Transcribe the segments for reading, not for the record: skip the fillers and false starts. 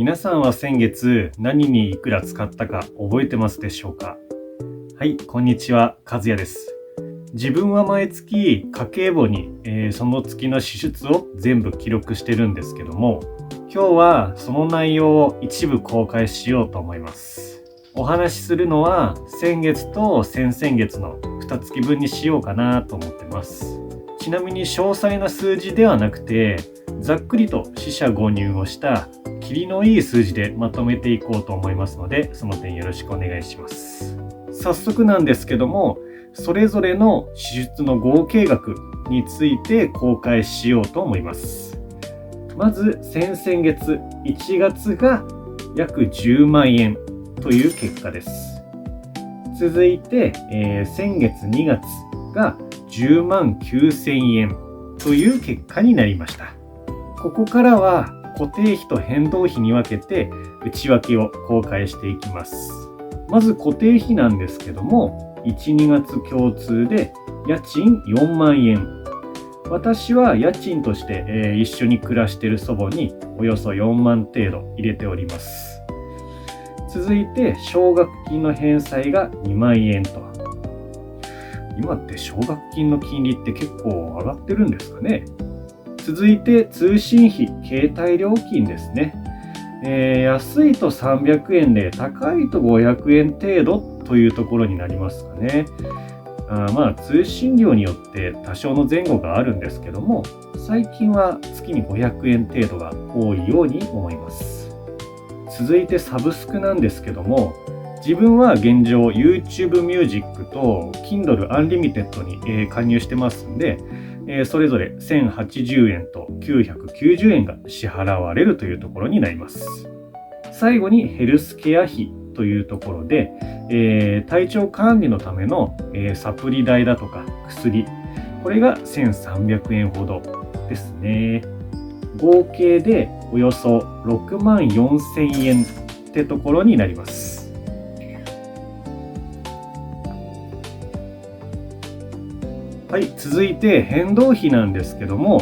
皆さんは先月何にいくら使ったか覚えてますでしょうか？はい、こんにちは、和也です。自分は毎月家計簿に、その月の支出を全部記録してるんですけども、今日はその内容を一部公開しようと思います。お話しするのは先月と先々月の2月分にしようかなと思ってます。ちなみに詳細な数字ではなくて、ざっくりと四捨五入をしたキリのいい数字でまとめていこうと思いますので、その点よろしくお願いします。早速なんですけども、それぞれの支出の合計額について公開しようと思います。まず先々月1月が約10万円という結果です。続いて、先月2月が10万9000円という結果になりました。ここからは固定費と変動費に分けて内訳を公開していきます。まず固定費なんですけども、1、2月共通で家賃4万円。私は家賃として、一緒に暮らしている祖母におよそ4万程度入れております。続いて奨学金の返済が2万円と。今って奨学金の金利って結構上がってるんですかね。続いて通信費、携帯料金ですね。安いと300円で高いと500円程度というところになりますかね。通信料によって多少の前後があるんですけども、最近は月に500円程度が多いように思います。続いてサブスクなんですけども、自分は現状 YouTube Music と Kindle Unlimited に加入してますんで、それぞれ1080円と990円が支払われるというところになります。最後にヘルスケア費というところで、体調管理のための、サプリ代だとか薬、これが1300円ほどですね。合計でおよそ6万4000円ってところになります。はい、続いて変動費なんですけども、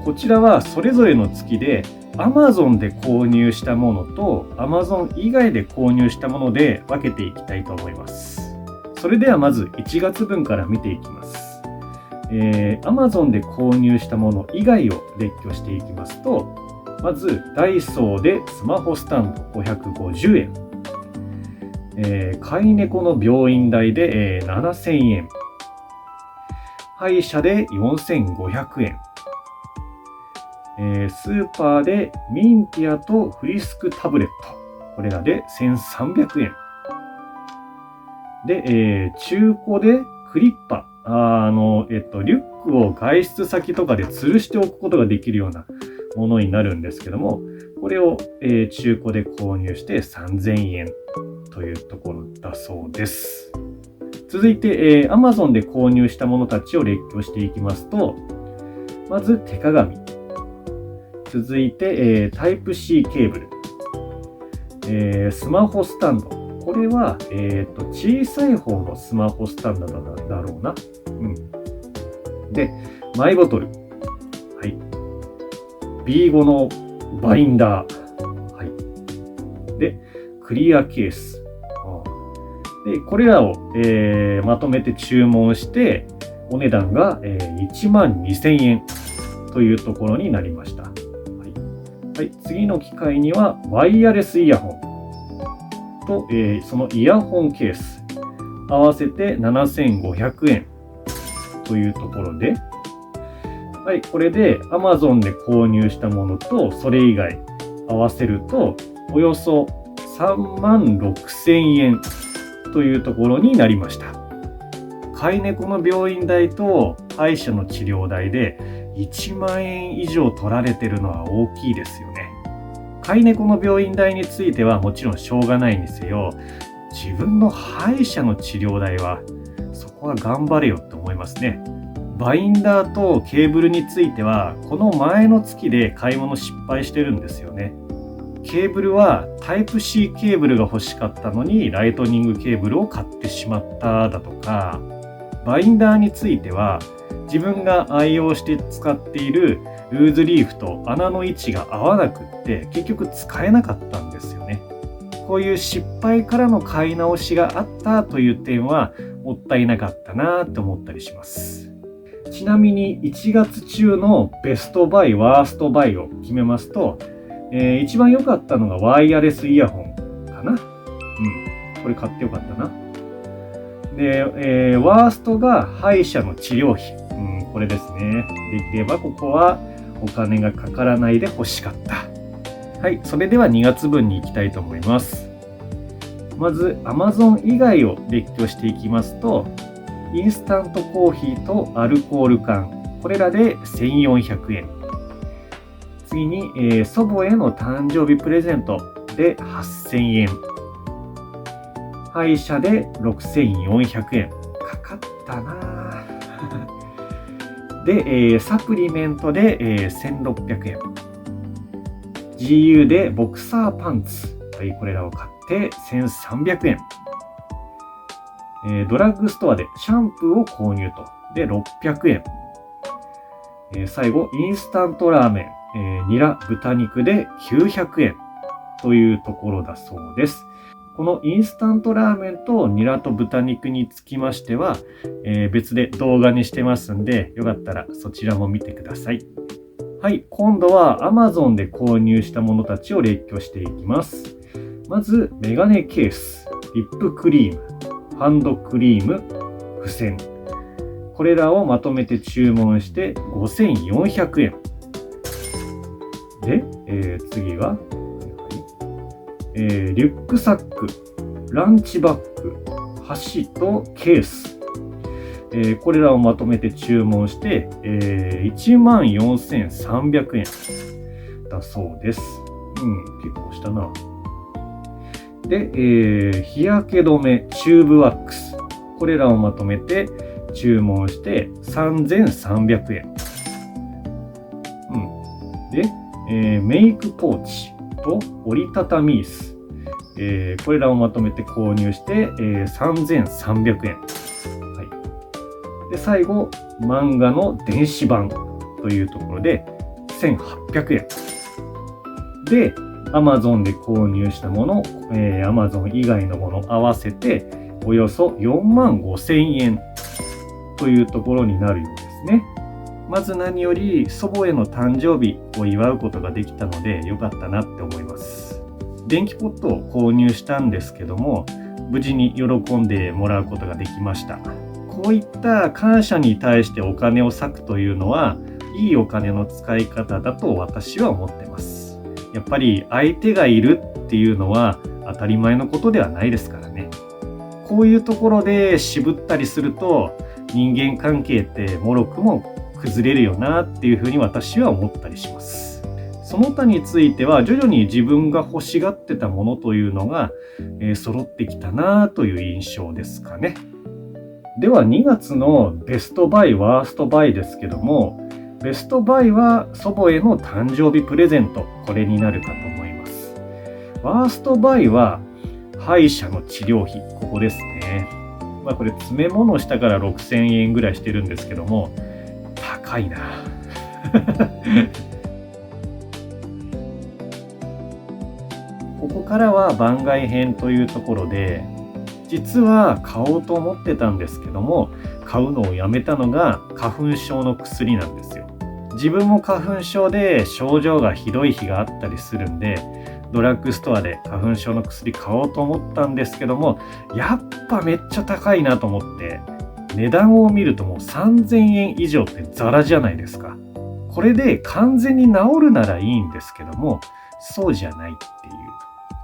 こちらはそれぞれの月で Amazon で購入したものと Amazon 以外で購入したもので分けていきたいと思います。それではまず1月分から見ていきます。Amazon で購入したもの以外を列挙していきますと、まずダイソーでスマホスタンド550円、飼い猫の病院代で、7000円、歯医者で4500円、スーパーでミンティアとフリスクタブレット、これらで1300円で、中古でクリッパ、リュックを外出先とかで吊るしておくことができるようなものになるんですけども、これを、中古で購入して3000円というところだそうです。続いて、Amazon で購入したものたちを列挙していきますと、まず手鏡、続いて、タイプ C ケーブル、スマホスタンド、これは、小さい方のスマホスタンドだろうな。で、マイボトル、はい、B5 のバインダー、はい、で、クリアケース、でこれらを、まとめて注文してお値段が、1万2000円というところになりました。はい、次の機械にはワイヤレスイヤホンと、そのイヤホンケース合わせて7500円というところで、はい、これで Amazon で購入したものとそれ以外合わせるとおよそ3万6000円というところになりました。飼い猫の病院代と歯医者の治療代で1万円以上取られてるのは大きいですよね。飼い猫の病院代についてはもちろんしょうがないにせよ、自分の歯医者の治療代はそこは頑張れよって思いますね。バインダーとケーブルについてはこの前の月で買い物失敗してるんですよね。ケーブルはタイプ C ケーブルが欲しかったのにライトニングケーブルを買ってしまっただとか、バインダーについては自分が愛用して使っているルーズリーフと穴の位置が合わなくって結局使えなかったんですよね。こういう失敗からの買い直しがあったという点はもったいなかったなと思ったりします。ちなみに1月中のベストバイワーストバイを決めますと、一番良かったのがワイヤレスイヤホンかな。これ買ってよかったな。で、ワーストが歯医者の治療費。これですね。できればここはお金がかからないで欲しかった。はい、それでは2月分に行きたいと思います。まず Amazon 以外を列挙していきますと、インスタントコーヒーとアルコール缶、これらで1400円。次に、祖母への誕生日プレゼントで8000円。歯医者で6400円。かかったなで、サプリメントで、1600円。GU でボクサーパンツ。はい、これらを買って1300円。ドラッグストアでシャンプーを購入と。で、600円。最後、インスタントラーメン、ニラ、豚肉で900円というところだそうです。このインスタントラーメンとニラと豚肉につきましては、別で動画にしてますんで、よかったらそちらも見てください。はい、今度は Amazon で購入したものたちを列挙していきます。まず、メガネケース、リップクリーム、ハンドクリーム、付箋。これらをまとめて注文して5400円。で、次は、リュックサック、ランチバッグ、箸とケース。これらをまとめて注文して、14,300円だそうです。結構したな。で、日焼け止め、チューブワックス。これらをまとめて注文して3,300円。で、メイクポーチと折りたたみ椅子。これらをまとめて購入して、3,300円。で、最後、漫画の電子版というところで1,800円。で、Amazon で購入したもの、Amazon 以外のもの合わせておよそ45,000円というところになるようですね。まず何より祖母への誕生日を祝うことができたので良かったなって思います。電気ポットを購入したんですけども、無事に喜んでもらうことができました。こういった感謝に対してお金を割くというのは、いいお金の使い方だと私は思ってます。やっぱり相手がいるっていうのは当たり前のことではないですからね。こういうところで渋ったりすると、人間関係ってもろくも崩れるよなっていうふうに私は思ったりします。その他については徐々に自分が欲しがってたものというのが、揃ってきたなという印象ですかね。では2月のベストバイワーストバイですけども、ベストバイは祖母への誕生日プレゼント、これになるかと思います。ワーストバイは歯医者の治療費、ここですね。これ詰め物したから6,000円ぐらいしてるんですけども、高いなここからは番外編というところで、実は買おうと思ってたんですけども、買うのをやめたのが花粉症の薬なんですよ。自分も花粉症で症状がひどい日があったりするんで、ドラッグストアで花粉症の薬買おうと思ったんですけども、やっぱめっちゃ高いなと思って、値段を見るともう3,000円以上ってザラじゃないですか。これで完全に治るならいいんですけども、そうじゃないっていう。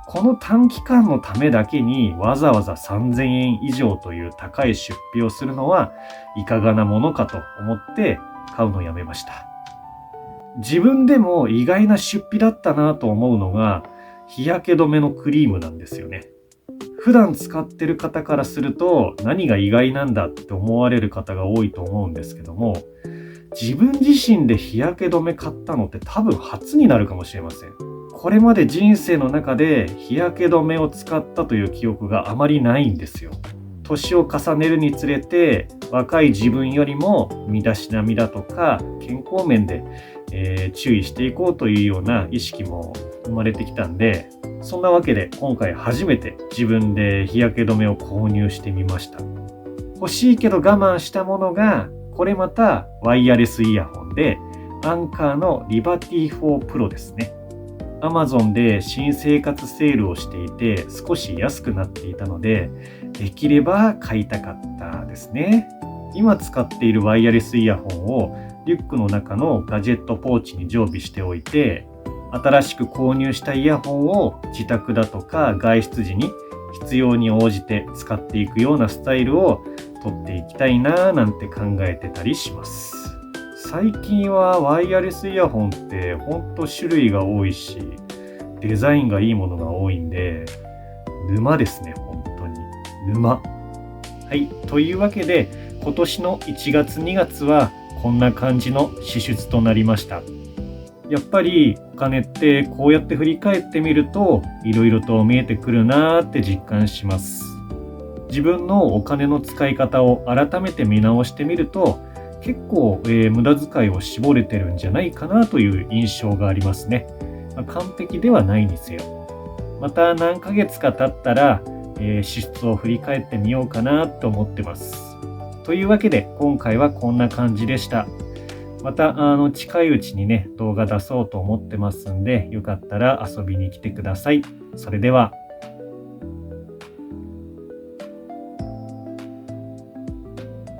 この短期間のためだけにわざわざ3,000円以上という高い出費をするのはいかがなものかと思って買うのをやめました。自分でも意外な出費だったなと思うのが日焼け止めのクリームなんですよね。普段使ってる方からすると何が意外なんだって思われる方が多いと思うんですけども、自分自身で日焼け止め買ったのって多分初になるかもしれません。これまで人生の中で日焼け止めを使ったという記憶があまりないんですよ。年を重ねるにつれて若い自分よりも身だしなみだとか健康面で、注意していこうというような意識も生まれてきたんで、そんなわけで今回初めて自分で日焼け止めを購入してみました。欲しいけど我慢したものが、これまたワイヤレスイヤホンで、アンカーのリバティ4 Pro ですね。Amazon で新生活セールをしていて少し安くなっていたので、できれば買いたかったですね。今使っているワイヤレスイヤホンをリュックの中のガジェットポーチに常備しておいて、新しく購入したイヤホンを自宅だとか外出時に必要に応じて使っていくようなスタイルをとっていきたいなぁなんて考えてたりします。最近はワイヤレスイヤホンってほんと種類が多いし、デザインがいいものが多いんで、沼ですね、本当に。沼。はい、というわけで、今年の1月2月はこんな感じの支出となりました。やっぱりお金ってこうやって振り返ってみると、いろいろと見えてくるなーって実感します。自分のお金の使い方を改めて見直してみると、結構、無駄遣いを絞れてるんじゃないかなという印象がありますね。完璧ではないにせよ。また何ヶ月か経ったら、支出を振り返ってみようかなと思ってます。というわけで今回はこんな感じでした。また近いうちにね動画出そうと思ってますんで、よかったら遊びに来てください。それでは。